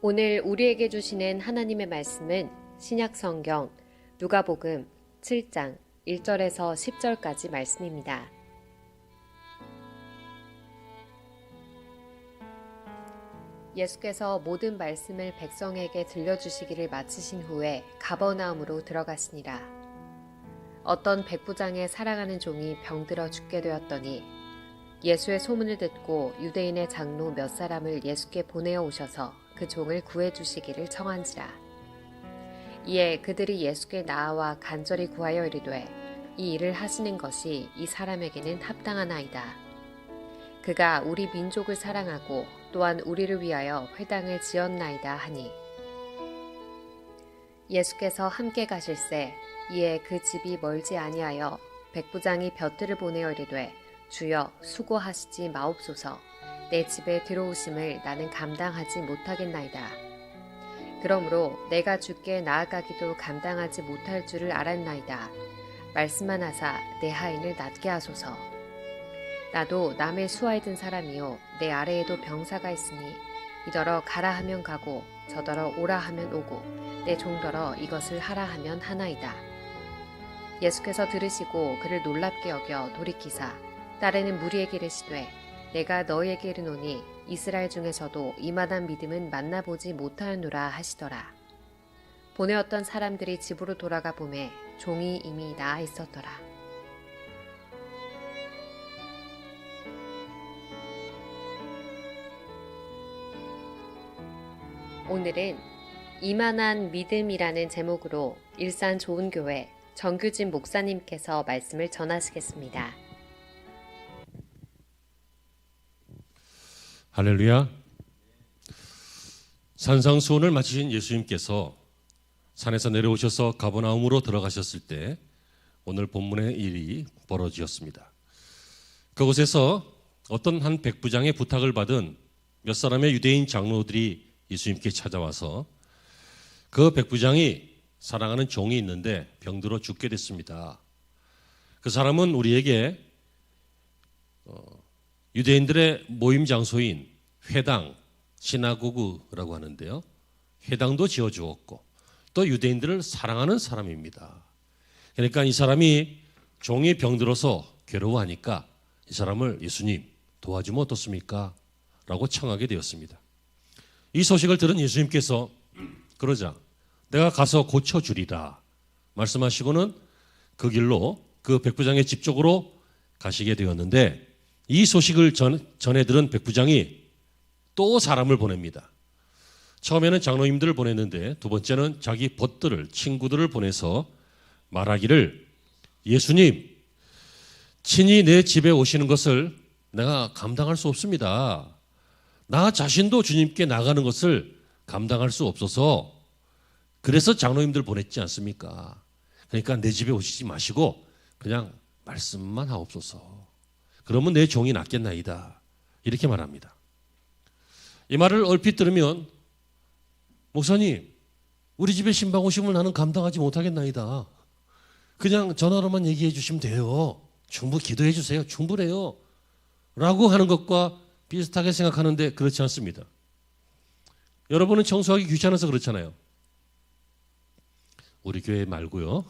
오늘 우리에게 주시는 하나님의 말씀은 신약성경 누가복음 7장 1절에서 10절까지 말씀입니다. 예수께서 모든 말씀을 백성에게 들려주시기를 마치신 후에 가버나움으로 들어가시니라. 어떤 백부장의 사랑하는 종이 병들어 죽게 되었더니 예수의 소문을 듣고 유대인의 장로 몇 사람을 예수께 보내어 오셔서 그 종을 구해주시기를 청한지라. 이에 그들이 예수께 나아와 간절히 구하여 이르되 이 일을 하시는 것이 이 사람에게는 합당하나이다. 그가 우리 민족을 사랑하고 또한 우리를 위하여 회당을 지었나이다 하니, 예수께서 함께 가실새 이에 그 집이 멀지 아니하여 백부장이 벼트를 보내어 이르되 주여 수고하시지 마옵소서. 내 집에 들어오심을 나는 감당하지 못하겠나이다. 그러므로 내가 주께 나아가기도 감당하지 못할 줄을 알았나이다. 말씀만 하사 내 하인을 낫게 하소서. 나도 남의 수하에 든 사람이요 내 아래에도 병사가 있으니 이더러 가라 하면 가고 저더러 오라 하면 오고 내 종더러 이것을 하라 하면 하나이다. 예수께서 들으시고 그를 놀랍게 여겨 돌이키사 따르는 무리에게 이르시되 내가 너희에게 이르노니 이스라엘 중에서도 이만한 믿음은 만나보지 못하였노라 하시더라. 보내었던 사람들이 집으로 돌아가 보매 종이 이미 나아 있었더라. 오늘은 이만한 믿음이라는 제목으로 일산 좋은교회 정규진 목사님께서 말씀을 전하시겠습니다. 할렐루야. 산상수훈을 마치신 예수님께서 산에서 내려오셔서 가버나움으로 들어가셨을 때 오늘 본문의 일이 벌어지었습니다. 그곳에서 어떤 한 백부장의 부탁을 받은 몇 사람의 유대인 장로들이 예수님께 찾아와서 그 백부장이 사랑하는 종이 있는데 병들어 죽게 됐습니다. 그 사람은 우리에게 유대인들의 모임 장소인 회당, 시나고그라고 하는데요, 회당도 지어주었고 또 유대인들을 사랑하는 사람입니다. 그러니까 이 사람이 종이 병들어서 괴로워하니까 이 사람을 예수님 도와주면 어떻습니까? 라고 청하게 되었습니다. 이 소식을 들은 예수님께서 그러자 내가 가서 고쳐주리라 말씀하시고는 그 길로 그 백부장의 집 쪽으로 가시게 되었는데, 이 소식을 전해 들은 백부장이 또 사람을 보냅니다. 처음에는 장로님들을 보냈는데 두 번째는 자기 벗들을, 친구들을 보내서 말하기를 예수님, 친히 내 집에 오시는 것을 내가 감당할 수 없습니다. 나 자신도 주님께 나가는 것을 감당할 수 없어서 그래서 장로님들 보냈지 않습니까? 그러니까 내 집에 오시지 마시고 그냥 말씀만 하옵소서. 그러면 내 종이 낫겠나이다. 이렇게 말합니다. 이 말을 얼핏 들으면 목사님, 우리 집에 신방 오심을 나는 감당하지 못하겠나이다. 그냥 전화로만 얘기해 주시면 돼요. 충분히 기도해 주세요. 충분해요. 라고 하는 것과 비슷하게 생각하는데 그렇지 않습니다. 여러분은 청소하기 귀찮아서 그렇잖아요. 우리 교회 말고요.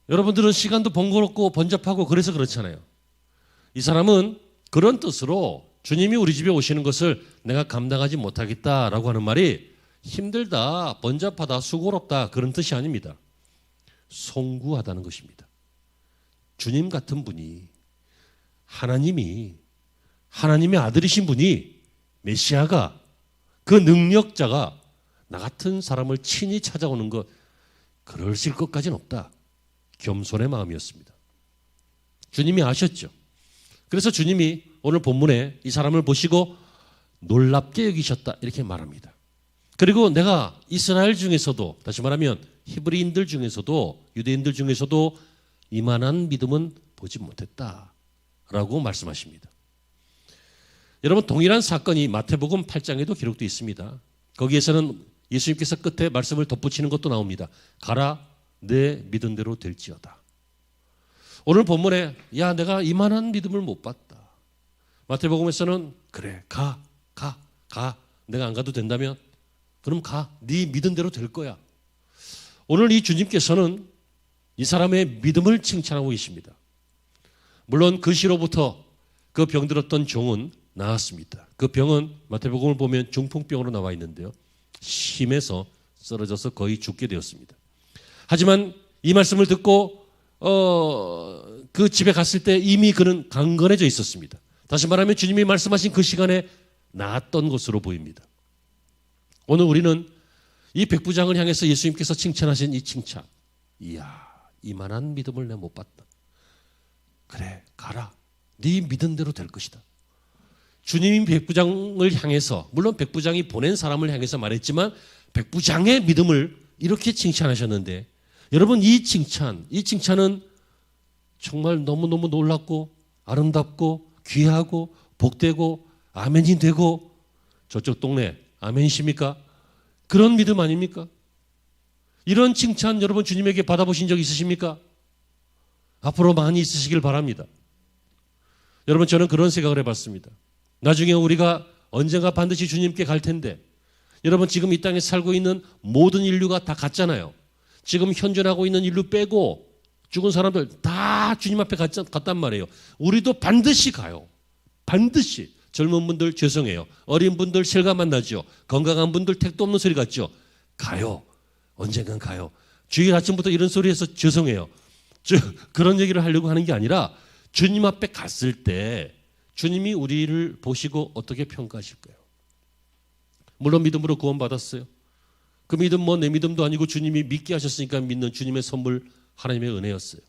여러분들은 시간도 번거롭고 번잡하고 그래서 그렇잖아요. 이 사람은 그런 뜻으로 주님이 우리 집에 오시는 것을 내가 감당하지 못하겠다라고 하는 말이 힘들다, 번잡하다, 수고롭다 그런 뜻이 아닙니다. 송구하다는 것입니다. 주님 같은 분이, 하나님의 아들이신 분이, 메시아가, 그 능력자가 나 같은 사람을 친히 찾아오는 것, 그러실 것까지는 없다. 겸손의 마음이었습니다. 주님이 아셨죠. 그래서 주님이 오늘 본문에 이 사람을 보시고 놀랍게 여기셨다 이렇게 말합니다. 그리고 내가 이스라엘 중에서도, 다시 말하면 히브리인들 중에서도, 유대인들 중에서도 이만한 믿음은 보지 못했다라고 말씀하십니다. 여러분, 동일한 사건이 마태복음 8장에도 기록되어 있습니다. 거기에서는 예수님께서 끝에 말씀을 덧붙이는 것도 나옵니다. 가라, 내 믿은 대로 될지어다. 오늘 본문에 야, 내가 이만한 믿음을 못 봤다. 마태복음에서는 그래, 가. 내가 안 가도 된다면 그럼 가. 네 믿은 대로 될 거야. 오늘 이 주님께서는 이 사람의 믿음을 칭찬하고 계십니다. 물론 그 시로부터 그 병들었던 종은 나았습니다. 그 병은 마태복음을 보면 중풍병으로 나와 있는데요. 심해서 쓰러져서 거의 죽게 되었습니다. 하지만 이 말씀을 듣고 그 집에 갔을 때 이미 그는 강건해져 있었습니다. 다시 말하면 주님이 말씀하신 그 시간에 나았던 것으로 보입니다. 오늘 우리는 이 백부장을 향해서 예수님께서 칭찬하신 이 칭찬, 이야, 이만한 믿음을 내가 못 봤다. 그래, 가라. 네 믿은 대로 될 것이다. 주님이 백부장을 향해서, 물론 백부장이 보낸 사람을 향해서 말했지만 백부장의 믿음을 이렇게 칭찬하셨는데, 여러분 이 칭찬은 정말 너무너무 놀랍고 아름답고 귀하고 복되고 아멘이 되고, 저쪽 동네 아멘이십니까? 그런 믿음 아닙니까? 이런 칭찬 여러분 주님에게 받아보신 적 있으십니까? 앞으로 많이 있으시길 바랍니다. 여러분 저는 그런 생각을 해봤습니다. 나중에 우리가 언젠가 반드시 주님께 갈 텐데, 여러분 지금 이 땅에 살고 있는 모든 인류가 다 갔잖아요. 지금 현존하고 있는 인류 빼고 죽은 사람들 다 주님 앞에 갔단 말이에요. 우리도 반드시 가요. 반드시. 젊은 분들 죄송해요. 어린 분들 실감 안 나죠. 건강한 분들 택도 없는 소리 같죠. 가요. 언젠간 가요. 주일 아침부터 이런 소리 해서 죄송해요. 그런 얘기를 하려고 하는 게 아니라 주님 앞에 갔을 때 주님이 우리를 보시고 어떻게 평가하실까요? 물론 믿음으로 구원받았어요. 그 믿음 내 믿음도 아니고 주님이 믿게 하셨으니까 믿는 주님의 선물, 하나님의 은혜였어요.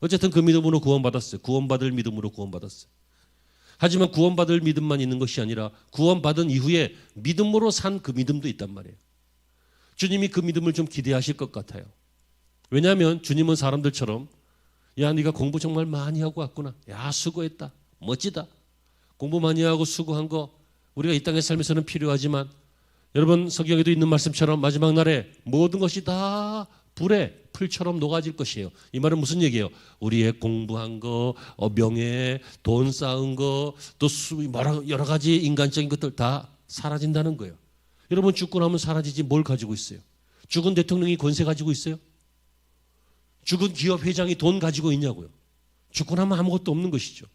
어쨌든 그 믿음으로 구원받았어요. 구원받을 믿음으로 구원받았어요. 하지만 구원받을 믿음만 있는 것이 아니라 구원받은 이후에 믿음으로 산 그 믿음도 있단 말이에요. 주님이 그 믿음을 좀 기대하실 것 같아요. 왜냐하면 주님은 사람들처럼 야 네가 공부 정말 많이 하고 왔구나. 야 수고했다. 멋지다. 공부 많이 하고 수고한 거 우리가 이 땅에 살면서는 필요하지만, 여러분 성경에도 있는 말씀처럼 마지막 날에 모든 것이 다 불에 풀처럼 녹아질 것이에요. 이 말은 무슨 얘기예요? 우리의 공부한 거, 명예, 돈 쌓은 거, 또 여러 가지 인간적인 것들 다 사라진다는 거예요. 여러분 죽고 나면 사라지지 뭘 가지고 있어요? 죽은 대통령이 권세 가지고 있어요? 죽은 기업 회장이 돈 가지고 있냐고요? 죽고 나면 아무것도 없는 것이죠.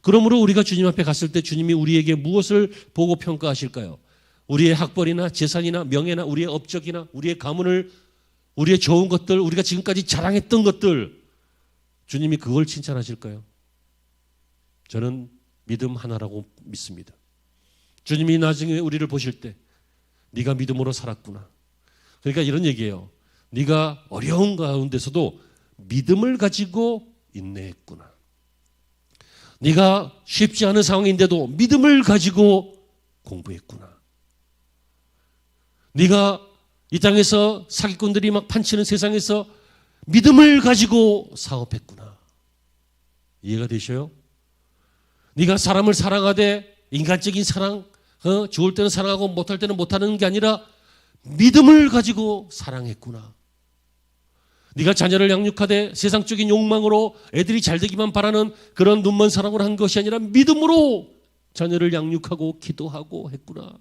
그러므로 우리가 주님 앞에 갔을 때 주님이 우리에게 무엇을 보고 평가하실까요? 우리의 학벌이나 재산이나 명예나 우리의 업적이나 우리의 가문을, 우리의 좋은 것들, 우리가 지금까지 자랑했던 것들, 주님이 그걸 칭찬하실까요? 저는 믿음 하나라고 믿습니다. 주님이 나중에 우리를 보실 때 네가 믿음으로 살았구나. 그러니까 이런 얘기예요. 네가 어려운 가운데서도 믿음을 가지고 인내했구나. 네가 쉽지 않은 상황인데도 믿음을 가지고 공부했구나. 네가 이 땅에서 사기꾼들이 막 판치는 세상에서 믿음을 가지고 사업했구나. 이해가 되셔요? 네가 사람을 사랑하되 인간적인 사랑, 좋을 때는 사랑하고 못할 때는 못하는 게 아니라 믿음을 가지고 사랑했구나. 네가 자녀를 양육하되 세상적인 욕망으로 애들이 잘 되기만 바라는 그런 눈먼 사랑을 한 것이 아니라 믿음으로 자녀를 양육하고 기도하고 했구나.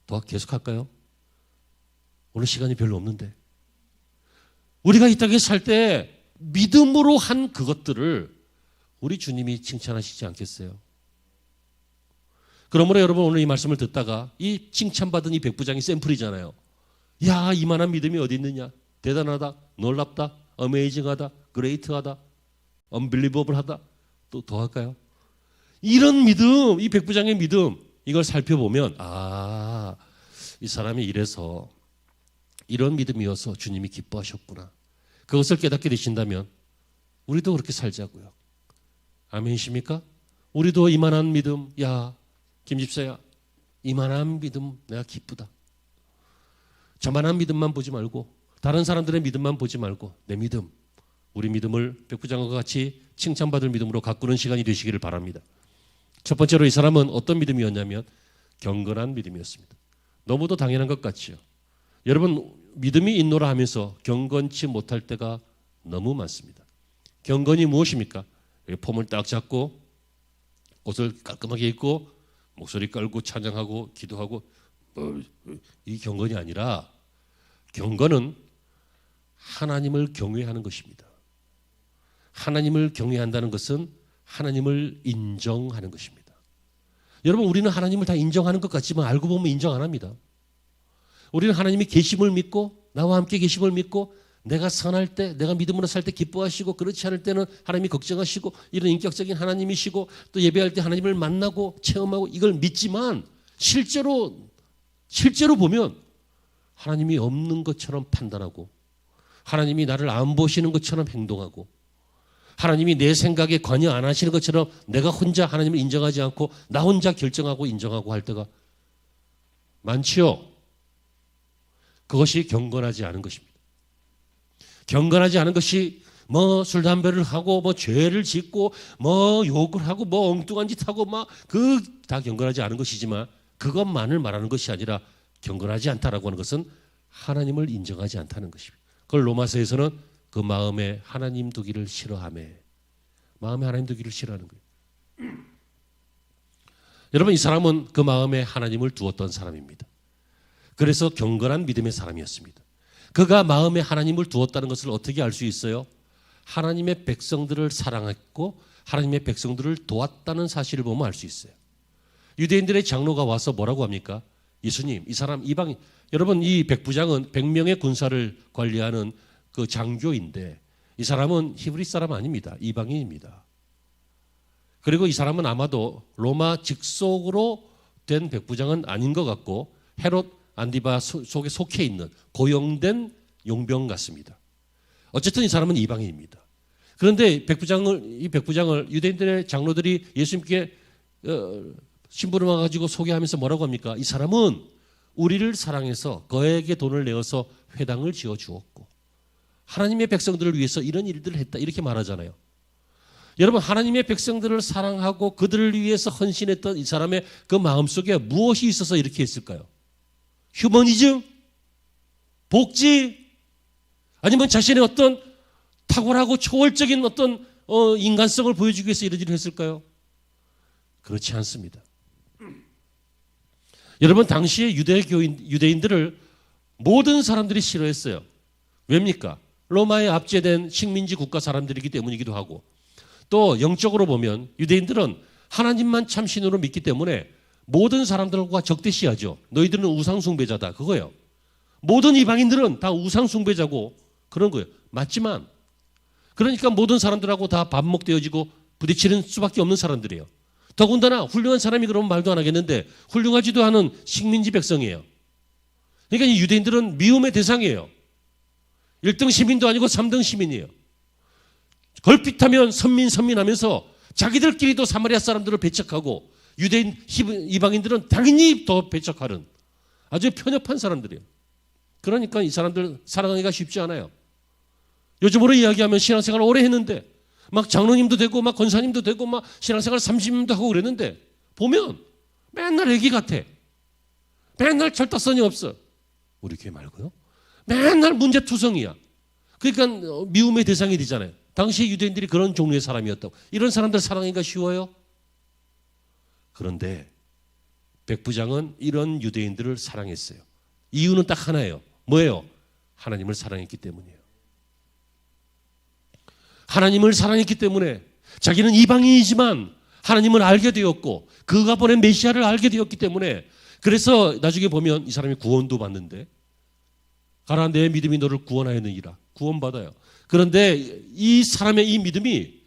더 계속할까요? 오늘 시간이 별로 없는데, 우리가 이 땅에 살 때 믿음으로 한 그것들을 우리 주님이 칭찬하시지 않겠어요? 그러므로 여러분 오늘 이 말씀을 듣다가 이 칭찬받은 이 백부장이 샘플이잖아요. 야 이만한 믿음이 어디 있느냐. 대단하다, 놀랍다, 어메이징하다, 그레이트하다, 언빌리버블하다. 또 더 할까요? 이런 믿음, 이 백부장의 믿음, 이걸 살펴보면 이 사람이 이래서 이런 믿음이어서 주님이 기뻐하셨구나. 그것을 깨닫게 되신다면 우리도 그렇게 살자고요. 아멘이십니까? 우리도 이만한 믿음, 야 김집사야 이만한 믿음 내가 기쁘다. 저만한 믿음만 보지 말고 다른 사람들의 믿음만 보지 말고 내 믿음, 우리 믿음을 백부장과 같이 칭찬받을 믿음으로 가꾸는 시간이 되시기를 바랍니다. 첫 번째로 이 사람은 어떤 믿음이었냐면 경건한 믿음이었습니다. 너무도 당연한 것 같지요. 여러분 믿음이 있노라 하면서 경건치 못할 때가 너무 많습니다. 경건이 무엇입니까? 폼을 딱 잡고 옷을 깔끔하게 입고 목소리 깔고 찬양하고 기도하고 이 경건이 아니라 경건은 하나님을 경외하는 것입니다. 하나님을 경외한다는 것은 하나님을 인정하는 것입니다. 여러분, 우리는 하나님을 다 인정하는 것 같지만 알고 보면 인정 안 합니다. 우리는 하나님이 계심을 믿고 나와 함께 계심을 믿고 내가 선할 때, 내가 믿음으로 살 때 기뻐하시고 그렇지 않을 때는 하나님이 걱정하시고 이런 인격적인 하나님이시고 또 예배할 때 하나님을 만나고 체험하고 이걸 믿지만 실제로 보면 하나님이 없는 것처럼 판단하고 하나님이 나를 안 보시는 것처럼 행동하고 하나님이 내 생각에 관여 안 하시는 것처럼 내가 혼자 하나님을 인정하지 않고 나 혼자 결정하고 인정하고 할 때가 많지요. 그것이 경건하지 않은 것입니다. 경건하지 않은 것이 뭐 술 담배를 하고 뭐 죄를 짓고 뭐 욕을 하고 뭐 엉뚱한 짓 하고 막 그 다 경건하지 않은 것이지만 그것만을 말하는 것이 아니라 경건하지 않다라고 하는 것은 하나님을 인정하지 않다는 것입니다. 그걸 로마서에서는 그 마음에 하나님 두기를 싫어하며 마음에 하나님 두기를 싫어하는 거예요. 여러분, 이 사람은 그 마음에 하나님을 두었던 사람입니다. 그래서 경건한 믿음의 사람이었습니다. 그가 마음에 하나님을 두었다는 것을 어떻게 알 수 있어요? 하나님의 백성들을 사랑했고 하나님의 백성들을 도왔다는 사실을 보면 알 수 있어요. 유대인들의 장로가 와서 뭐라고 합니까? 예수님, 이 사람 이방인. 여러분, 이 백부장은 100명의 군사를 관리하는 그 장교인데 이 사람은 히브리 사람 아닙니다. 이방인입니다. 그리고 이 사람은 아마도 로마 직속으로 된 백부장은 아닌 것 같고 헤롯 안디바 속에 속해 있는 고용된 용병 같습니다. 어쨌든 이 사람은 이방인입니다. 그런데 이 백부장을 유대인들의 장로들이 예수님께 심부름 와가지고 소개하면서 뭐라고 합니까? 이 사람은 우리를 사랑해서 거액의 돈을 내어서 회당을 지어 주었고 하나님의 백성들을 위해서 이런 일들을 했다 이렇게 말하잖아요. 여러분, 하나님의 백성들을 사랑하고 그들을 위해서 헌신했던 이 사람의 그 마음속에 무엇이 있어서 이렇게 했을까요? 휴머니즘? 복지? 아니면 자신의 어떤 탁월하고 초월적인 어떤 인간성을 보여주기 위해서 이런 일을 했을까요? 그렇지 않습니다. 여러분, 당시에 유대인들을 모든 사람들이 싫어했어요. 왜입니까? 로마에 압제된 식민지 국가 사람들이기 때문이기도 하고 또 영적으로 보면 유대인들은 하나님만 참 신으로 믿기 때문에 모든 사람들과 적대시하죠. 너희들은 우상숭배자다. 그거예요. 모든 이방인들은 다 우상숭배자고 그런 거예요. 맞지만 그러니까 모든 사람들하고 다 반목되어지고 부딪히는 수밖에 없는 사람들이에요. 더군다나 훌륭한 사람이 그러면 말도 안 하겠는데 훌륭하지도 않은 식민지 백성이에요. 그러니까 이 유대인들은 미움의 대상이에요. 1등 시민도 아니고 3등 시민이에요. 걸핏하면 선민하면서 자기들끼리도 사마리아 사람들을 배척하고 유대인 이방인들은 당연히 더 배척하는 아주 편협한 사람들이에요. 그러니까 이 사람들 사랑하기가 쉽지 않아요. 요즘으로 이야기하면 신앙생활을 오래 했는데 막 장로님도 되고 막 권사님도 되고 막 신앙생활 30년도 하고 그랬는데 보면 맨날 애기 같아. 맨날 철딱선이 없어. 우리 교회 말고요. 맨날 문제투성이야. 그러니까 미움의 대상이 되잖아요. 당시 유대인들이 그런 종류의 사람이었다고. 이런 사람들 사랑하기가 쉬워요? 그런데 백부장은 이런 유대인들을 사랑했어요. 이유는 딱 하나예요. 뭐예요? 하나님을 사랑했기 때문이에요. 하나님을 사랑했기 때문에 자기는 이방인이지만 하나님을 알게 되었고 그가 보낸 메시아를 알게 되었기 때문에 그래서 나중에 보면 이 사람이 구원도 받는데 가라 내 믿음이 너를 구원하였느니라. 구원받아요. 그런데 이 사람의 이 믿음이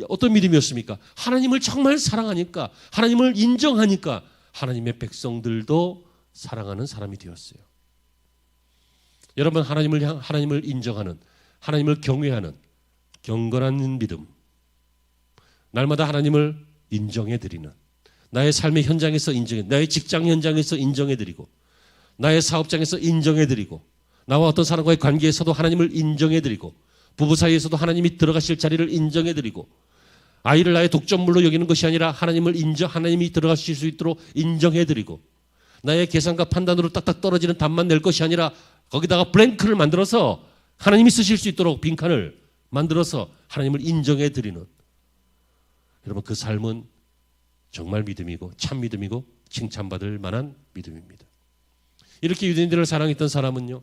어떤 믿음이었습니까? 하나님을 정말 사랑하니까 하나님을 인정하니까 하나님의 백성들도 사랑하는 사람이 되었어요. 여러분, 하나님을 인정하는 하나님을 경외하는 경건한 믿음, 날마다 하나님을 인정해드리는 나의 삶의 현장에서 나의 직장 현장에서 인정해드리고 나의 사업장에서 인정해드리고 나와 어떤 사람과의 관계에서도 하나님을 인정해드리고 부부 사이에서도 하나님이 들어가실 자리를 인정해드리고 아이를 나의 독점물로 여기는 것이 아니라 하나님이 들어가실 수 있도록 인정해드리고 나의 계산과 판단으로 딱딱 떨어지는 답만 낼 것이 아니라 거기다가 블랭크를 만들어서 하나님이 쓰실 수 있도록 빈칸을 만들어서 하나님을 인정해드리는 여러분, 그 삶은 정말 믿음이고 참 믿음이고 칭찬받을 만한 믿음입니다. 이렇게 유대인들을 사랑했던 사람은요,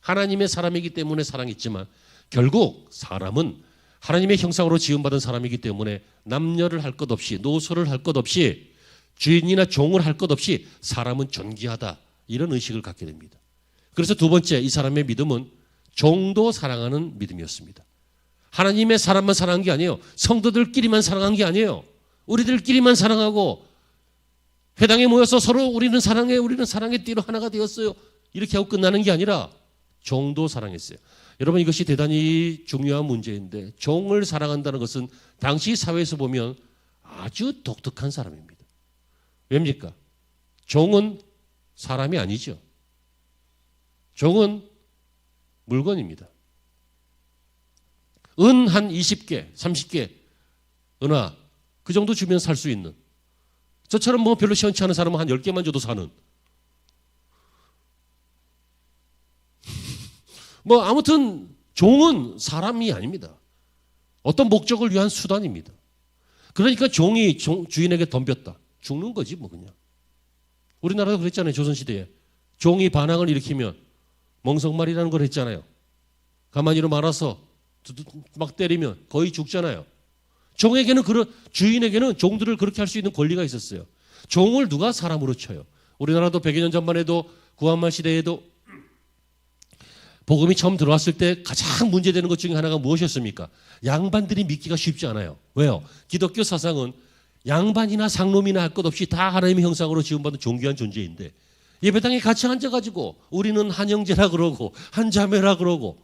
하나님의 사람이기 때문에 사랑했지만 결국 사람은 하나님의 형상으로 지음받은 사람이기 때문에 남녀를 할 것 없이, 노소를 할 것 없이, 주인이나 종을 할 것 없이 사람은 존귀하다, 이런 의식을 갖게 됩니다. 그래서 두 번째, 이 사람의 믿음은 종도 사랑하는 믿음이었습니다. 하나님의 사람만 사랑한 게 아니에요. 성도들끼리만 사랑한 게 아니에요. 우리들끼리만 사랑하고 회당에 모여서 서로 우리는 사랑의 띠로 하나가 되었어요, 이렇게 하고 끝나는 게 아니라 종도 사랑했어요. 여러분, 이것이 대단히 중요한 문제인데, 종을 사랑한다는 것은 당시 사회에서 보면 아주 독특한 사람입니다. 왜입니까? 종은 사람이 아니죠. 종은 물건입니다. 은 한 20개, 30개, 은하 그 정도 주면 살 수 있는, 저처럼 뭐 별로 시원치 않은 사람은 한 10개만 줘도 사는, 뭐 아무튼 종은 사람이 아닙니다. 어떤 목적을 위한 수단입니다. 그러니까 종이 주인에게 덤볐다, 죽는 거지 뭐. 그냥 우리나라도 그랬잖아요. 조선시대에 종이 반항을 일으키면 멍석말이라는 걸 했잖아요. 가만히로 말아서 막 때리면 거의 죽잖아요. 종에게는 주인에게는 종들을 그렇게 할 수 있는 권리가 있었어요. 종을 누가 사람으로 쳐요? 우리나라도 100여 년 전만 해도 구한말 시대에도 복음이 처음 들어왔을 때 가장 문제되는 것 중에 하나가 무엇이었습니까? 양반들이 믿기가 쉽지 않아요. 왜요? 기독교 사상은 양반이나 상놈이나 할 것 없이 다 하나님의 형상으로 지음받은 존귀한 존재인데, 예배당에 같이 앉아가지고 우리는 한 형제라 그러고 한 자매라 그러고,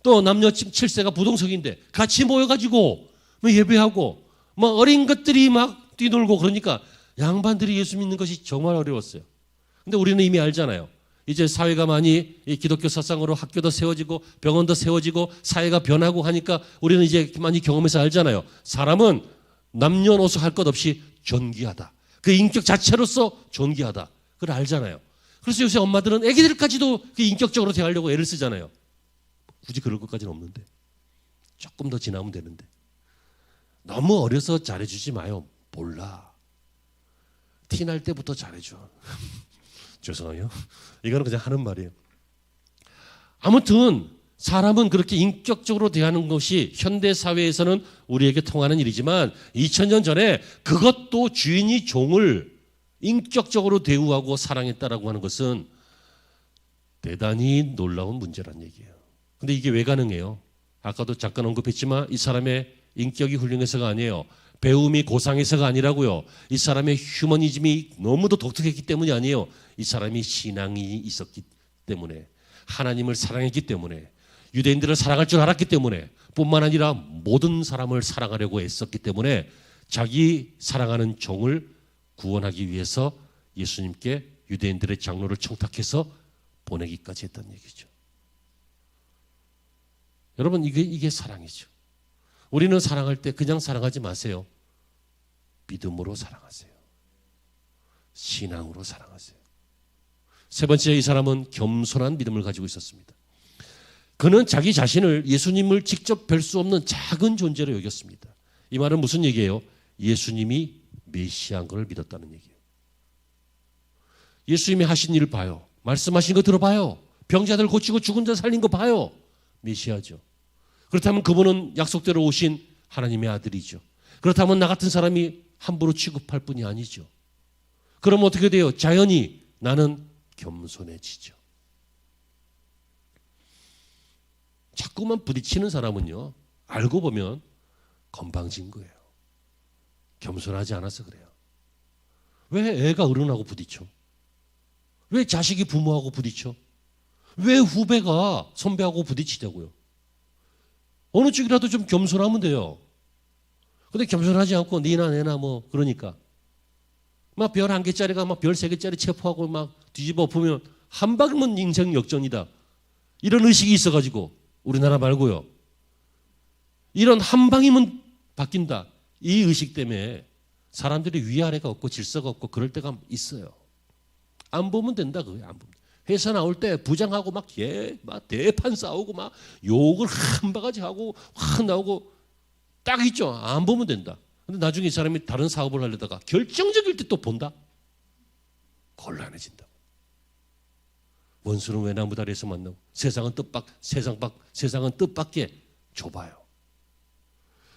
또 남녀 7세가 부동석인데 같이 모여가지고 뭐 예배하고 뭐 어린 것들이 막 뛰놀고, 그러니까 양반들이 예수 믿는 것이 정말 어려웠어요. 근데 우리는 이미 알잖아요. 이제 사회가 많이 기독교 사상으로 학교도 세워지고 병원도 세워지고 사회가 변하고 하니까 우리는 이제 많이 경험해서 알잖아요. 사람은 남녀노소 할 것 없이 존귀하다. 그 인격 자체로서 존귀하다. 그걸 알잖아요. 그래서 요새 엄마들은 애기들까지도 그 인격적으로 대하려고 애를 쓰잖아요. 굳이 그럴 것까지는 없는데, 조금 더 지나면 되는데. 너무 어려서 잘해주지 마요. 몰라. 티날 때부터 잘해줘. 죄송해요. 이거는 그냥 하는 말이에요. 아무튼 사람은 그렇게 인격적으로 대하는 것이 현대 사회에서는 우리에게 통하는 일이지만 2000년 전에 그것도 주인이 종을 인격적으로 대우하고 사랑했다라고 하는 것은 대단히 놀라운 문제란 얘기예요. 근데 이게 왜 가능해요? 아까도 잠깐 언급했지만 이 사람의 인격이 훌륭해서가 아니에요. 배움이 고상해서가 아니라고요. 이 사람의 휴머니즘이 너무도 독특했기 때문이 아니에요. 이 사람이 신앙이 있었기 때문에, 하나님을 사랑했기 때문에, 유대인들을 사랑할 줄 알았기 때문에, 뿐만 아니라 모든 사람을 사랑하려고 애썼기 때문에 자기 사랑하는 종을 구원하기 위해서 예수님께 유대인들의 장로를 청탁해서 보내기까지 했다는 얘기죠. 여러분, 이게 사랑이죠. 우리는 사랑할 때 그냥 사랑하지 마세요. 믿음으로 사랑하세요. 신앙으로 사랑하세요. 세 번째, 이 사람은 겸손한 믿음을 가지고 있었습니다. 그는 자기 자신을 예수님을 직접 뵐 수 없는 작은 존재로 여겼습니다. 이 말은 무슨 얘기예요? 예수님이 메시아인 걸 믿었다는 얘기예요. 예수님이 하신 일 봐요. 말씀하신 거 들어봐요. 병자들 고치고 죽은 자 살린 거 봐요. 메시아죠. 그렇다면 그분은 약속대로 오신 하나님의 아들이죠. 그렇다면 나 같은 사람이 함부로 취급할 뿐이 아니죠. 그럼 어떻게 돼요? 자연히 나는 겸손해지죠. 자꾸만 부딪히는 사람은요, 알고 보면 건방진 거예요. 겸손하지 않아서 그래요. 왜 애가 어른하고 부딪혀? 왜 자식이 부모하고 부딪혀? 왜 후배가 선배하고 부딪히자고요? 어느 쪽이라도 좀 겸손하면 돼요. 근데 겸손하지 않고 니나 내나 뭐 그러니까 막 별 1개짜리가 막 별 3개짜리 체포하고 막 뒤집어 보면 한 방이면 인생 역전이다. 이런 의식이 있어가지고, 우리나라 말고요, 이런 한 방이면 바뀐다, 이 의식 때문에 사람들이 위아래가 없고 질서가 없고 그럴 때가 있어요. 안 보면 된다 그거예요. 안 보면. 회사 나올 때 부장하고 막 대판 싸우고 막 욕을 한 바가지 하고 확 나오고 딱 있죠. 안 보면 된다. 근데 나중에 이 사람이 다른 사업을 하려다가 결정적일 때 또 본다. 곤란해진다. 원수는 왜 나무 다리에서 만나고 세상은 뜻밖에 좁아요.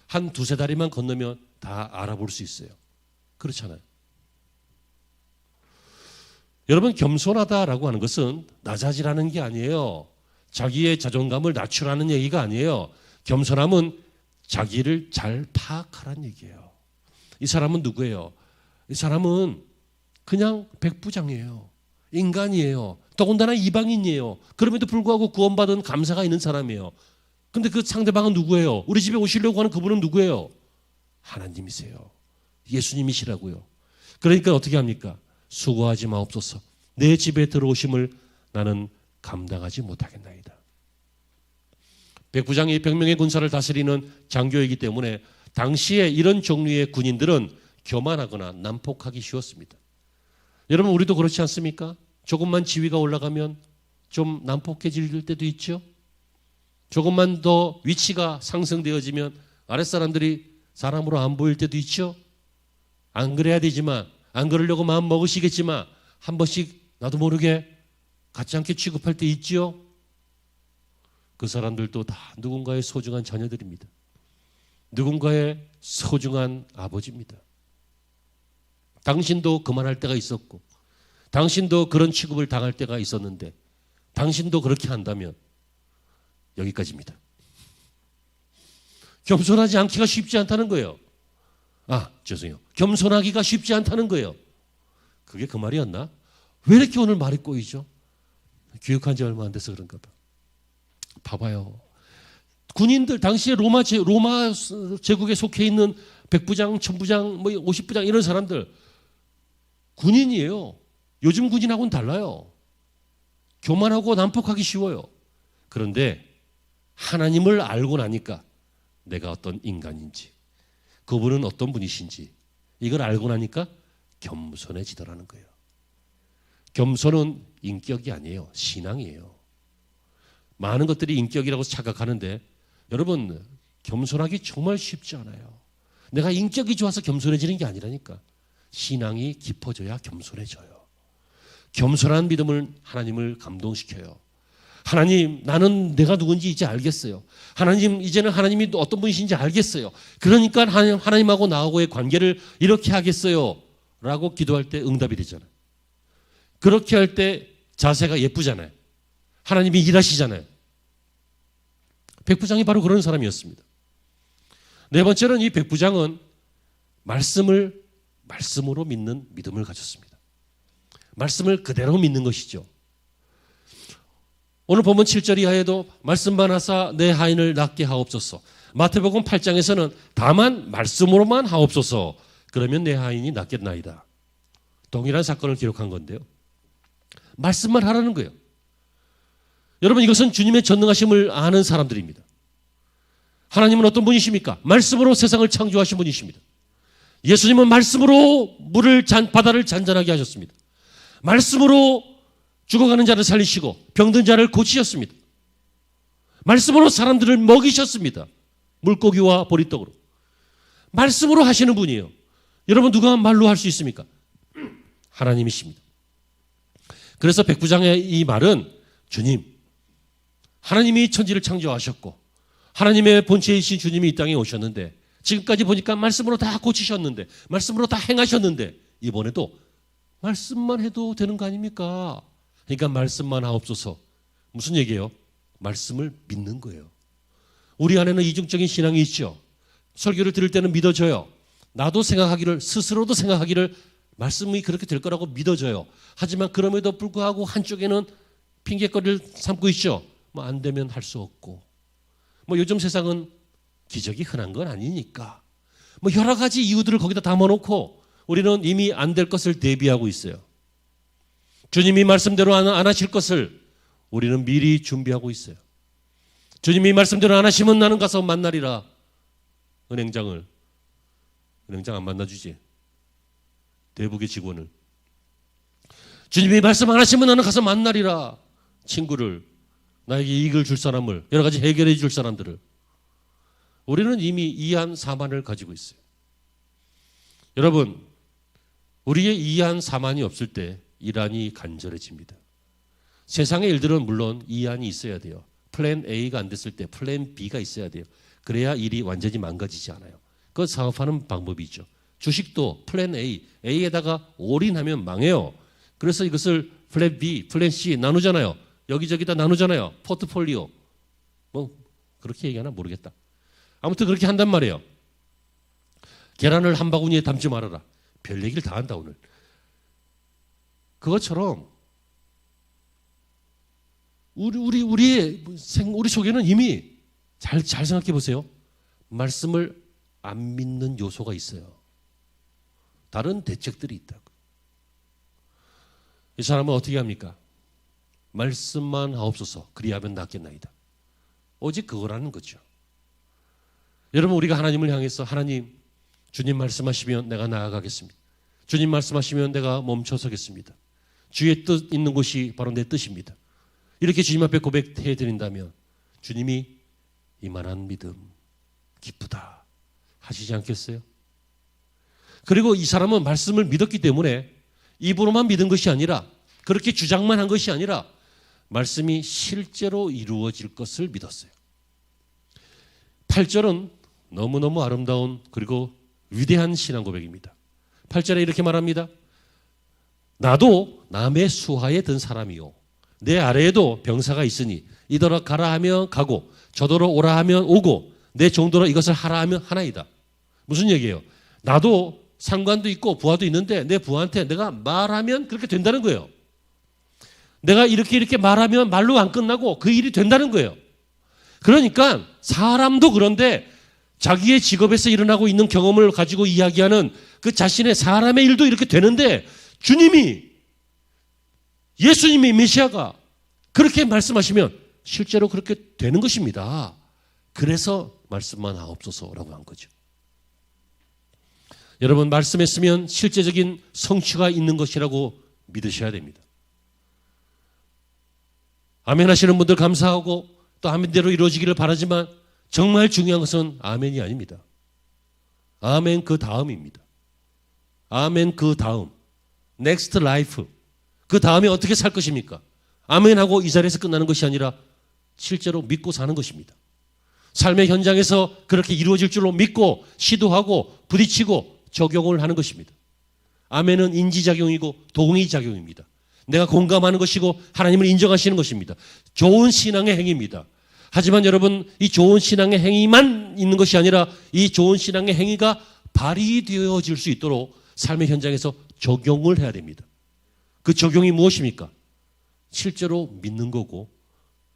한 두세 다리만 건너면 다 알아볼 수 있어요. 그렇잖아요. 여러분, 겸손하다라고 하는 것은 낮아지라는 게 아니에요. 자기의 자존감을 낮추라는 얘기가 아니에요. 겸손함은 자기를 잘 파악하라는 얘기예요. 이 사람은 누구예요? 이 사람은 그냥 백부장이에요. 인간이에요. 더군다나 이방인이에요. 그럼에도 불구하고 구원받은 감사가 있는 사람이에요. 근데 그 상대방은 누구예요? 우리 집에 오시려고 하는 그분은 누구예요? 하나님이세요. 예수님이시라고요. 그러니까 어떻게 합니까? 수고하지 마옵소서. 내 집에 들어오심을 나는 감당하지 못하겠나이다. 백부장이 100명의 군사를 다스리는 장교이기 때문에 당시에 이런 종류의 군인들은 교만하거나 난폭하기 쉬웠습니다. 여러분, 우리도 그렇지 않습니까? 조금만 지위가 올라가면 좀 난폭해질 때도 있죠. 조금만 더 위치가 상승되어지면 아랫사람들이 사람으로 안 보일 때도 있죠. 안 그래야 되지만, 안 그러려고 마음 먹으시겠지만 한 번씩 나도 모르게 같지 않게 취급할 때 있죠. 그 사람들도 다 누군가의 소중한 자녀들입니다. 누군가의 소중한 아버지입니다. 당신도 그만할 때가 있었고, 당신도 그런 취급을 당할 때가 있었는데, 당신도 그렇게 한다면 여기까지입니다. 겸손하지 않기가 쉽지 않다는 거예요. 죄송해요. 겸손하기가 쉽지 않다는 거예요. 그게 그 말이었나? 왜 이렇게 오늘 말이 꼬이죠? 교육한 지 얼마 안 돼서 그런가 봐. 봐봐요. 군인들, 당시에 로마 제국에 속해 있는 백부장, 천부장, 50부장 이런 사람들 군인이에요. 요즘 군인하고는 달라요. 교만하고 난폭하기 쉬워요. 그런데 하나님을 알고 나니까 내가 어떤 인간인지, 그분은 어떤 분이신지 이걸 알고 나니까 겸손해지더라는 거예요. 겸손은 인격이 아니에요. 신앙이에요. 많은 것들이 인격이라고 착각하는데 여러분, 겸손하기 정말 쉽지 않아요. 내가 인격이 좋아서 겸손해지는 게 아니라니까. 신앙이 깊어져야 겸손해져요. 겸손한 믿음을 하나님을 감동시켜요. 하나님, 나는 내가 누군지 이제 알겠어요. 하나님, 이제는 하나님이 어떤 분이신지 알겠어요. 그러니까 하나님하고 나하고의 관계를 이렇게 하겠어요 라고 기도할 때 응답이 되잖아요. 그렇게 할 때 자세가 예쁘잖아요. 하나님이 일하시잖아요. 백부장이 바로 그런 사람이었습니다. 네 번째는 이 백부장은 말씀으로 믿는 믿음을 가졌습니다. 말씀을 그대로 믿는 것이죠. 오늘 본문 7절 이하에도 말씀만 하사 내 하인을 낫게 하옵소서. 마태복음 8장에서는 다만 말씀으로만 하옵소서. 그러면 내 하인이 낫겠나이다. 동일한 사건을 기록한 건데요. 말씀만 하라는 거예요. 여러분, 이것은 주님의 전능하심을 아는 사람들입니다. 하나님은 어떤 분이십니까? 말씀으로 세상을 창조하신 분이십니다. 예수님은 말씀으로 바다를 잔잔하게 하셨습니다. 말씀으로 죽어가는 자를 살리시고 병든 자를 고치셨습니다. 말씀으로 사람들을 먹이셨습니다. 물고기와 보리떡으로. 말씀으로 하시는 분이에요. 여러분, 누가 말로 할 수 있습니까? 하나님이십니다. 그래서 백부장의 이 말은, 주님, 하나님이 천지를 창조하셨고 하나님의 본체이신 주님이 이 땅에 오셨는데, 지금까지 보니까 말씀으로 다 고치셨는데, 말씀으로 다 행하셨는데, 이번에도 말씀만 해도 되는 거 아닙니까? 그러니까 말씀만 하옵소서. 무슨 얘기예요? 말씀을 믿는 거예요. 우리 안에는 이중적인 신앙이 있죠. 설교를 들을 때는 믿어져요. 나도 생각하기를, 스스로도 생각하기를 말씀이 그렇게 될 거라고 믿어져요. 하지만 그럼에도 불구하고 한쪽에는 핑계거리를 삼고 있죠. 안 되면 할 수 없고, 요즘 세상은 기적이 흔한 건 아니니까, 여러 가지 이유들을 거기다 담아놓고 우리는 이미 안 될 것을 대비하고 있어요. 주님이 말씀대로 안 하실 것을 우리는 미리 준비하고 있어요. 주님이 말씀대로 안 하시면 나는 가서 만나리라. 은행장 안 만나주지. 대북의 직원을. 주님이 말씀 안 하시면 나는 가서 만나리라. 친구를, 나에게 이익을 줄 사람을, 여러 가지 해결해 줄 사람들을. 우리는 이미 이한 사만을 가지고 있어요. 여러분, 우리의 이한 사만이 없을 때 이란이 간절해집니다. 세상의 일들은 물론 이안이 있어야 돼요. 플랜 A가 안 됐을 때 플랜 B가 있어야 돼요. 그래야 일이 완전히 망가지지 않아요. 그건 사업하는 방법이죠. 주식도 플랜 A, A에다가 올인하면 망해요. 그래서 이것을 플랜 B, 플랜 C 나누잖아요. 여기저기다 나누잖아요. 포트폴리오. 뭐 그렇게 얘기하나 모르겠다. 아무튼 그렇게 한단 말이에요. 계란을 한 바구니에 담지 말아라. 별 얘기를 다 한다 오늘. 그것처럼 우리 속에는 이미 잘 생각해 보세요. 말씀을 안 믿는 요소가 있어요. 다른 대책들이 있다고. 이 사람은 어떻게 합니까? 말씀만 하옵소서 그리하면 낫겠나이다. 오직 그거라는 거죠. 여러분 우리가 하나님을 향해서 하나님 주님 말씀하시면 내가 나아가겠습니다. 주님 말씀하시면 내가 멈춰서겠습니다. 주의 뜻 있는 곳이 바로 내 뜻입니다. 이렇게 주님 앞에 고백해 드린다면 주님이 이만한 믿음 기쁘다 하시지 않겠어요? 그리고 이 사람은 말씀을 믿었기 때문에 입으로만 믿은 것이 아니라 그렇게 주장만 한 것이 아니라 말씀이 실제로 이루어질 것을 믿었어요. 8절은 너무너무 아름다운 그리고 위대한 신앙 고백입니다. 8절에 이렇게 말합니다. 나도 남의 수하에 든 사람이요 내 아래에도 병사가 있으니 이더러 가라 하면 가고 저더러 오라 하면 오고 내 정도로 이것을 하라 하면 하나이다. 무슨 얘기예요? 나도 상관도 있고 부하도 있는데 내 부하한테 내가 말하면 그렇게 된다는 거예요. 내가 이렇게 말하면 말로 안 끝나고 그 일이 된다는 거예요. 그러니까 사람도 그런데 자기의 직업에서 일어나고 있는 경험을 가지고 이야기하는 그 자신의 사람의 일도 이렇게 되는데 주님이 예수님이 메시아가 그렇게 말씀하시면 실제로 그렇게 되는 것입니다. 그래서 말씀만 하옵소서라고 한 거죠. 여러분 말씀했으면 실제적인 성취가 있는 것이라고 믿으셔야 됩니다. 아멘 하시는 분들 감사하고 또 아멘대로 이루어지기를 바라지만 정말 중요한 것은 아멘이 아닙니다. 아멘 그 다음입니다. 아멘 그 다음 넥스트 라이프 그 다음에 어떻게 살 것입니까? 아멘하고 이 자리에서 끝나는 것이 아니라 실제로 믿고 사는 것입니다. 삶의 현장에서 그렇게 이루어질 줄로 믿고 시도하고 부딪히고 적용을 하는 것입니다. 아멘은 인지작용이고 동의작용입니다. 내가 공감하는 것이고 하나님을 인정하시는 것입니다. 좋은 신앙의 행위입니다. 하지만 여러분 이 좋은 신앙의 행위만 있는 것이 아니라 이 좋은 신앙의 행위가 발휘되어질 수 있도록 삶의 현장에서 적용을 해야 됩니다. 그 적용이 무엇입니까? 실제로 믿는 거고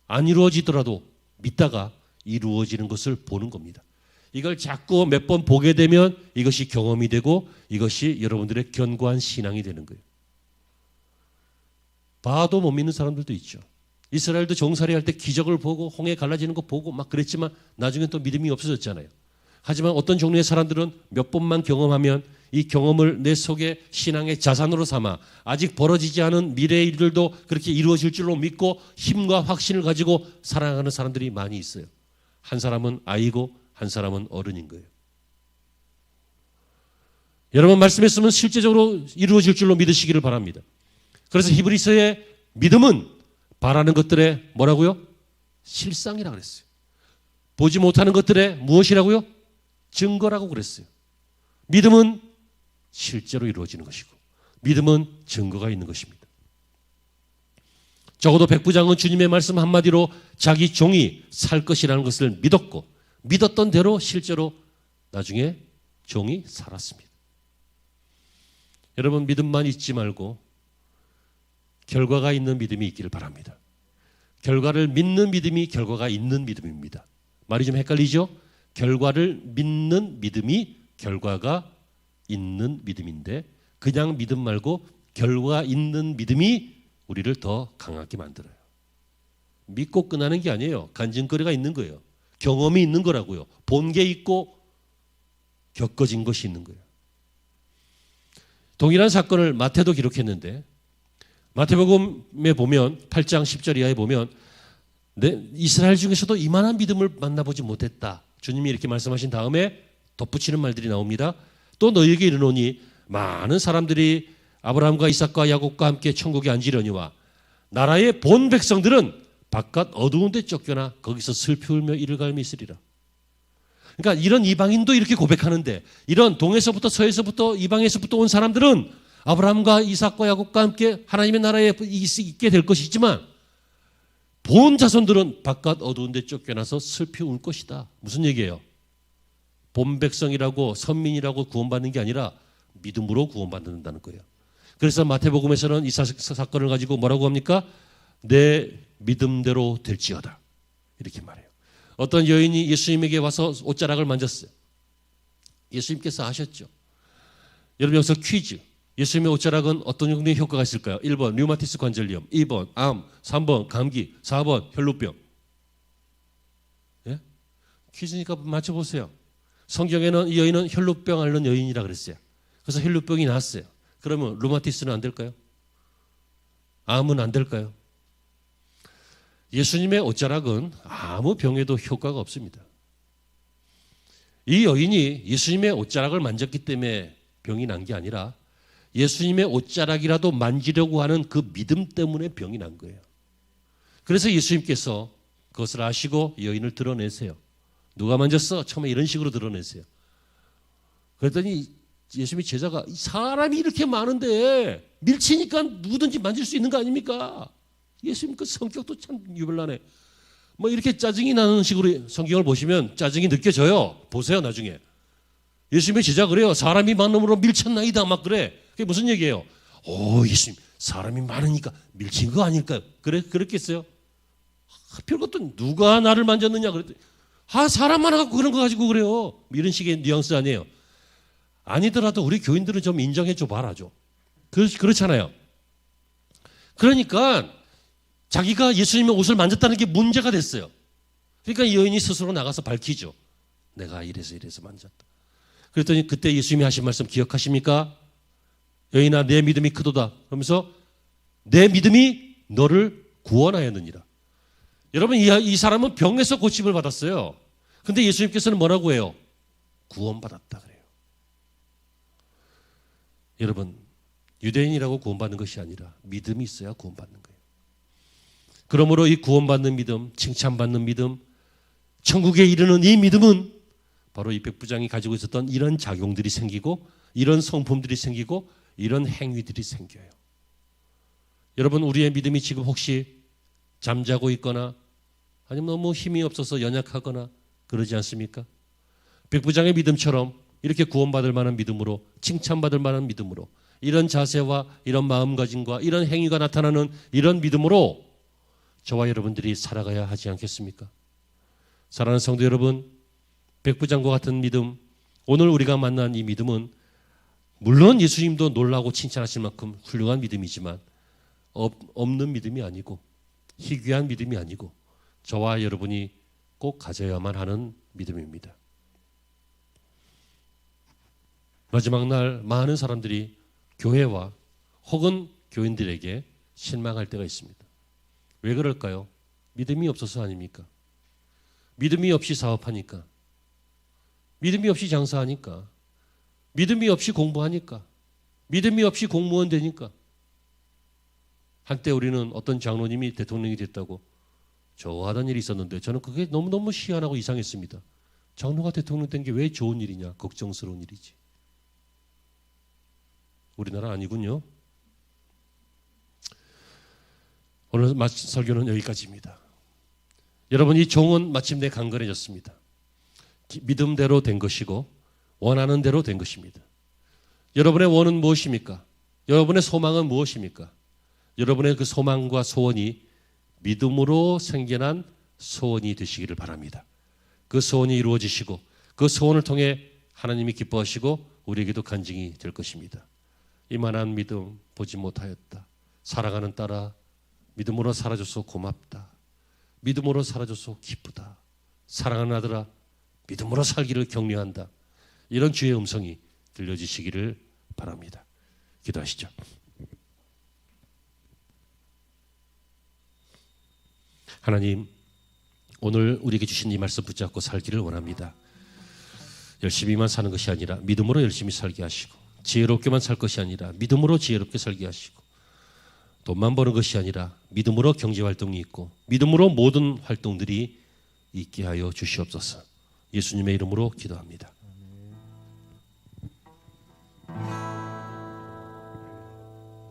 안 이루어지더라도 믿다가 이루어지는 것을 보는 겁니다. 이걸 자꾸 몇 번 보게 되면 이것이 경험이 되고 이것이 여러분들의 견고한 신앙이 되는 거예요. 봐도 못 믿는 사람들도 있죠. 이스라엘도 종살이 할 때 기적을 보고 홍해 갈라지는 거 보고 막 그랬지만 나중에 또 믿음이 없어졌잖아요. 하지만 어떤 종류의 사람들은 몇 번만 경험하면 이 경험을 내 속에 신앙의 자산으로 삼아 아직 벌어지지 않은 미래의 일들도 그렇게 이루어질 줄로 믿고 힘과 확신을 가지고 살아가는 사람들이 많이 있어요. 한 사람은 아이고 한 사람은 어른인 거예요. 여러분 말씀했으면 실제적으로 이루어질 줄로 믿으시기를 바랍니다. 그래서 히브리서의 믿음은 바라는 것들의 뭐라고요? 실상이라고 그랬어요. 보지 못하는 것들의 무엇이라고요? 증거라고 그랬어요. 믿음은 실제로 이루어지는 것이고 믿음은 증거가 있는 것입니다. 적어도 백부장은 주님의 말씀 한마디로 자기 종이 살 것이라는 것을 믿었고 믿었던 대로 실제로 나중에 종이 살았습니다. 여러분 믿음만 잊지 말고 결과가 있는 믿음이 있기를 바랍니다. 결과를 믿는 믿음이 결과가 있는 믿음입니다. 말이 좀 헷갈리죠? 결과를 믿는 믿음이 결과가 있는 믿음인데 그냥 믿음 말고 결과 있는 믿음이 우리를 더 강하게 만들어요. 믿고 끝나는 게 아니에요. 간증거리가 있는 거예요. 경험이 있는 거라고요. 본 게 있고 겪어진 것이 있는 거예요. 동일한 사건을 마태도 기록했는데 마태복음에 보면 8장 10절 이하에 보면 이스라엘 중에서도 이만한 믿음을 만나보지 못했다. 주님이 이렇게 말씀하신 다음에 덧붙이는 말들이 나옵니다. 또 너희에게 이르노니 많은 사람들이 아브라함과 이삭과 야곱과 함께 천국에 앉으려니와 나라의 본 백성들은 바깥 어두운 데 쫓겨나 거기서 슬피 울며 이를 갈며 있으리라. 그러니까 이런 이방인도 이렇게 고백하는데, 이런 동에서부터 서에서부터 이방에서부터 온 사람들은 아브라함과 이삭과 야곱과 함께 하나님의 나라에 있게 될 것이지만 본 자손들은 바깥 어두운 데 쫓겨나서 슬피 울 것이다. 무슨 얘기예요? 본 백성이라고 선민이라고 구원받는 게 아니라 믿음으로 구원받는다는 거예요. 그래서 마태복음에서는 이 사건을 가지고 뭐라고 합니까? 내 믿음대로 될지어다, 이렇게 말해요. 어떤 여인이 예수님에게 와서 옷자락을 만졌어요. 예수님께서 아셨죠? 여러분, 여기서 퀴즈. 예수님의 옷자락은 어떤 정도의 효과가 있을까요? 1번 류마티스 관절염, 2번 암, 3번 감기, 4번 혈루병. 예? 퀴즈니까 맞춰보세요. 성경에는 이 여인은 혈루병 앓는 여인이라 그랬어요. 그래서 혈루병이 나았어요. 그러면 류마티스는 안 될까요? 암은 안 될까요? 예수님의 옷자락은 아무 병에도 효과가 없습니다. 이 여인이 예수님의 옷자락을 만졌기 때문에 병이 난 게 아니라 예수님의 옷자락이라도 만지려고 하는 그 믿음 때문에 병이 난 거예요. 그래서 예수님께서 그것을 아시고 여인을 드러내세요. 누가 만졌어? 처음에 이런 식으로 드러내세요. 그랬더니 예수님의 제자가, 사람이 이렇게 많은데 밀치니까 누구든지 만질 수 있는 거 아닙니까? 예수님 그 성격도 참 유별나네. 뭐 이렇게 짜증이 나는 식으로 성경을 보시면 짜증이 느껴져요. 보세요, 나중에. 예수님의 제자 그래요. 사람이 많음으로 밀쳤나이다, 막 그래. 그게 무슨 얘기예요? 오, 예수님, 사람이 많으니까 밀친 거 아닐까요? 그랬겠어요? 별것도 누가 나를 만졌느냐 그랬더니, 사람 많아갖고 그런 거 가지고 그래요. 이런 식의 뉘앙스 아니에요. 아니더라도 우리 교인들은 좀 인정해 줘 봐라, 좀. 그렇잖아요. 그러니까 자기가 예수님의 옷을 만졌다는 게 문제가 됐어요. 그러니까 이 여인이 스스로 나가서 밝히죠. 내가 이래서 만졌다. 그랬더니 그때 예수님이 하신 말씀 기억하십니까? 여인아, 내 믿음이 크도다. 그러면서 내 믿음이 너를 구원하였느니라. 여러분, 이 사람은 병에서 고침을 받았어요. 근데 예수님께서는 뭐라고 해요? 구원받았다 그래요. 여러분, 유대인이라고 구원받는 것이 아니라 믿음이 있어야 구원받는 거예요. 그러므로 이 구원받는 믿음, 칭찬받는 믿음, 천국에 이르는 이 믿음은 바로 이 백부장이 가지고 있었던 이런 작용들이 생기고, 이런 성품들이 생기고, 이런 행위들이 생겨요. 여러분, 우리의 믿음이 지금 혹시 잠자고 있거나 아니면 너무 힘이 없어서 연약하거나 그러지 않습니까? 백부장의 믿음처럼 이렇게 구원받을 만한 믿음으로, 칭찬받을 만한 믿음으로, 이런 자세와 이런 마음가짐과 이런 행위가 나타나는 이런 믿음으로 저와 여러분들이 살아가야 하지 않겠습니까? 사랑하는 성도 여러분, 백부장과 같은 믿음, 오늘 우리가 만난 이 믿음은 물론 예수님도 놀라고 칭찬하실 만큼 훌륭한 믿음이지만 없는 믿음이 아니고 희귀한 믿음이 아니고 저와 여러분이 꼭 가져야만 하는 믿음입니다. 마지막 날 많은 사람들이 교회와 혹은 교인들에게 실망할 때가 있습니다. 왜 그럴까요? 믿음이 없어서 아닙니까? 믿음이 없이 사업하니까, 믿음이 없이 장사하니까, 믿음이 없이 공부하니까, 믿음이 없이 공무원 되니까. 한때 우리는 어떤 장로님이 대통령이 됐다고 좋아하던 일이 있었는데 저는 그게 너무너무 희한하고 이상했습니다. 장로가 대통령 된 게 왜 좋은 일이냐? 걱정스러운 일이지. 우리나라 아니군요. 오늘 설교는 여기까지입니다. 여러분, 이 종은 마침내 강건해졌습니다. 믿음대로 된 것이고 원하는 대로 된 것입니다. 여러분의 원은 무엇입니까? 여러분의 소망은 무엇입니까? 여러분의 그 소망과 소원이 믿음으로 생겨난 소원이 되시기를 바랍니다. 그 소원이 이루어지시고 그 소원을 통해 하나님이 기뻐하시고 우리에게도 간증이 될 것입니다. 이만한 믿음 보지 못하였다. 사랑하는 딸아, 믿음으로 살아줘서 고맙다. 믿음으로 살아줘서 기쁘다. 사랑하는 아들아, 믿음으로 살기를 격려한다. 이런 주의 음성이 들려지시기를 바랍니다. 기도하시죠. 하나님, 오늘 우리에게 주신 이 말씀 붙잡고 살기를 원합니다. 열심히만 사는 것이 아니라 믿음으로 열심히 살게 하시고, 지혜롭게만 살 것이 아니라 믿음으로 지혜롭게 살게 하시고, 돈만 버는 것이 아니라 믿음으로 경제 활동이 있고 믿음으로 모든 활동들이 있게 하여 주시옵소서. 예수님의 이름으로 기도합니다.